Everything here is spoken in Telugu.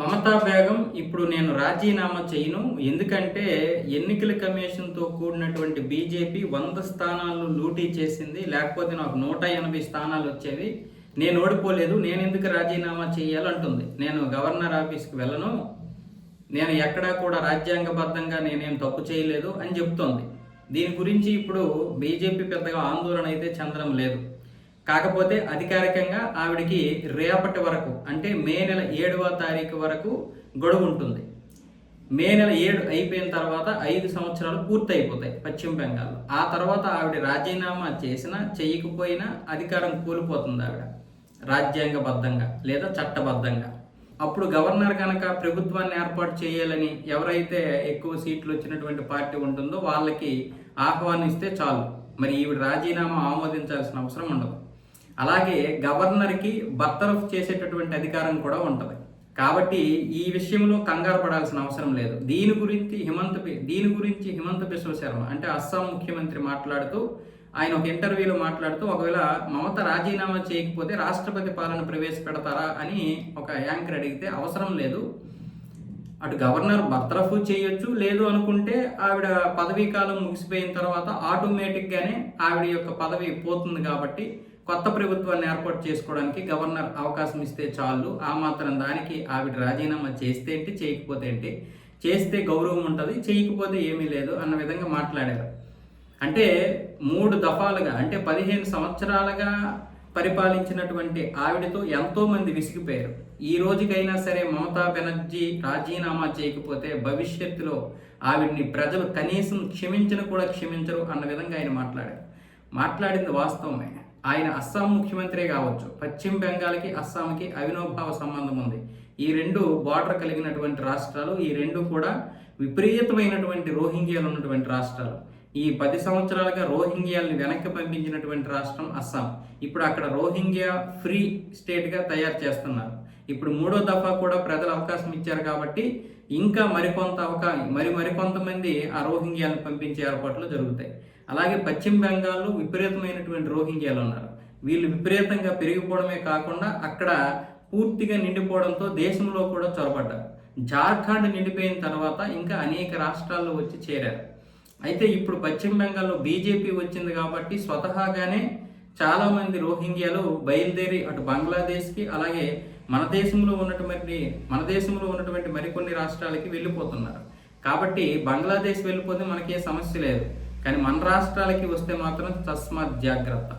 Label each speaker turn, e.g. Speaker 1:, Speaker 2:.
Speaker 1: మమతా బేగం ఇప్పుడు నేను రాజీనామా చేయను. ఎందుకంటే ఎన్నికల కమిషన్తో కూడినటువంటి బీజేపీ 100 స్థానాలు లూటీ చేసింది. లేకపోతే నాకు 180 స్థానాలు వచ్చేవి. నేను ఓడిపోలేదు, నేను ఎందుకు రాజీనామా చేయాలంటుంది. నేను గవర్నర్ ఆఫీస్కి వెళ్ళను, నేను ఎక్కడా కూడా రాజ్యాంగబద్ధంగా నేనేం తప్పు చేయలేదు అని చెప్తోంది. దీని గురించి ఇప్పుడు బీజేపీ పెద్దగా ఆందోళన అయితే చెందడం లేదు. కాకపోతే అధికారికంగా ఆవిడికి రేపటి వరకు అంటే మే నెల 7వ తారీఖు వరకు గడువు ఉంటుంది. మే నెల 7 అయిపోయిన తర్వాత 5 సంవత్సరాలు పూర్తి అయిపోతాయి పశ్చిమ బెంగాల్లో. ఆ తర్వాత ఆవిడ రాజీనామా చేసినా చేయకపోయినా అధికారం కోల్పోతుంది ఆవిడ రాజ్యాంగబద్ధంగా లేదా చట్టబద్ధంగా. అప్పుడు గవర్నర్ కనుక ప్రభుత్వాన్ని ఏర్పాటు చేయాలని ఎవరైతే ఎక్కువ సీట్లు వచ్చినటువంటి పార్టీ ఉంటుందో వాళ్ళకి ఆహ్వానిస్తే చాలు. మరి ఈవిడ రాజీనామా ఆమోదించాల్సిన అవసరం ఉండదు. అలాగే గవర్నర్కి బర్తరఫ్ చేసేటటువంటి అధికారం కూడా ఉంటుంది. కాబట్టి ఈ విషయంలో కంగారు పడాల్సిన అవసరం లేదు. దీని గురించి హిమంత బిశ్వ శర్మ అంటే అస్సాం ముఖ్యమంత్రి మాట్లాడుతూ ఆయన ఒక ఇంటర్వ్యూలో మాట్లాడుతూ ఒకవేళ మమత రాజీనామా చేయకపోతే రాష్ట్రపతి పాలన ప్రవేశపెడతారా అని ఒక యాంకర్ అడిగితే అవసరం లేదు, అటు గవర్నర్ బర్తరఫ్ చేయొచ్చు, లేదు అనుకుంటే ఆవిడ పదవీ కాలం ముగిసిపోయిన తర్వాత ఆటోమేటిక్గానే ఆవిడ యొక్క పదవి పోతుంది. కాబట్టి కొత్త ప్రభుత్వాన్ని ఏర్పాటు చేసుకోవడానికి గవర్నర్ అవకాశం ఇస్తే చాలు. ఆ మాత్రం దానికి ఆవిడ రాజీనామా చేస్తే ఏంటి, చేయకపోతే ఏంటి, చేస్తే గౌరవం ఉంటుంది, చేయకపోతే ఏమీ లేదు అన్న విధంగా మాట్లాడారు. అంటే 3 దఫాలుగా అంటే 15 సంవత్సరాలుగా పరిపాలించినటువంటి ఆవిడతో ఎంతోమంది విసిగిపోయారు. ఈ రోజుకైనా సరే మమతా బెనర్జీ రాజీనామా చేయకపోతే భవిష్యత్తులో ఆవిడ్ని ప్రజలు కనీసం క్షమించరు అన్న విధంగా ఆయన మాట్లాడింది వాస్తవమే. ఆయన అస్సాం ముఖ్యమంత్రి కావచ్చు. పశ్చిమ బెంగాల్కి అస్సాంకి అవినోభావ సంబంధం ఉంది. ఈ 2 బార్డర్ కలిగినటువంటి రాష్ట్రాలు, ఈ 2 కూడా విపరీతమైనటువంటి రోహింగ్యాలు ఉన్నటువంటి రాష్ట్రాలు. ఈ 10 సంవత్సరాలుగా రోహింగ్యాల్ని వెనక్కి పంపించినటువంటి రాష్ట్రం అస్సాం. ఇప్పుడు అక్కడ రోహింగ్యా ఫ్రీ స్టేట్గా తయారు చేస్తున్నారు. ఇప్పుడు 3వ దఫా కూడా ప్రజలు అవకాశం ఇచ్చారు కాబట్టి ఇంకా మరికొంతమంది ఆ రోహింగ్యాలను పంపించే ఏర్పాట్లు జరుగుతాయి. అలాగే పశ్చిమ బెంగాల్లో విపరీతమైనటువంటి రోహింగ్యాలు ఉన్నారు. వీళ్ళు విపరీతంగా పెరిగిపోవడమే కాకుండా అక్కడ పూర్తిగా నిండిపోవడంతో దేశంలో కూడా చొరబడ్డారు. జార్ఖండ్ నిండిపోయిన తర్వాత ఇంకా అనేక రాష్ట్రాల్లో వచ్చి చేరారు. అయితే ఇప్పుడు పశ్చిమ బెంగాల్లో బీజేపీ వచ్చింది కాబట్టి స్వతహాగానే చాలామంది రోహింగ్యాలు బయలుదేరి అటు బంగ్లాదేశ్కి అలాగే మన దేశంలో ఉన్నటువంటి మరికొన్ని రాష్ట్రాలకి వెళ్ళిపోతున్నారు. కాబట్టి బంగ్లాదేశ్ వెళ్ళిపోతే మనకే సమస్య లేదు, కానీ మన రాష్ట్రాలకి వస్తే మాత్రం తస్మాత్ జాగ్రత్త.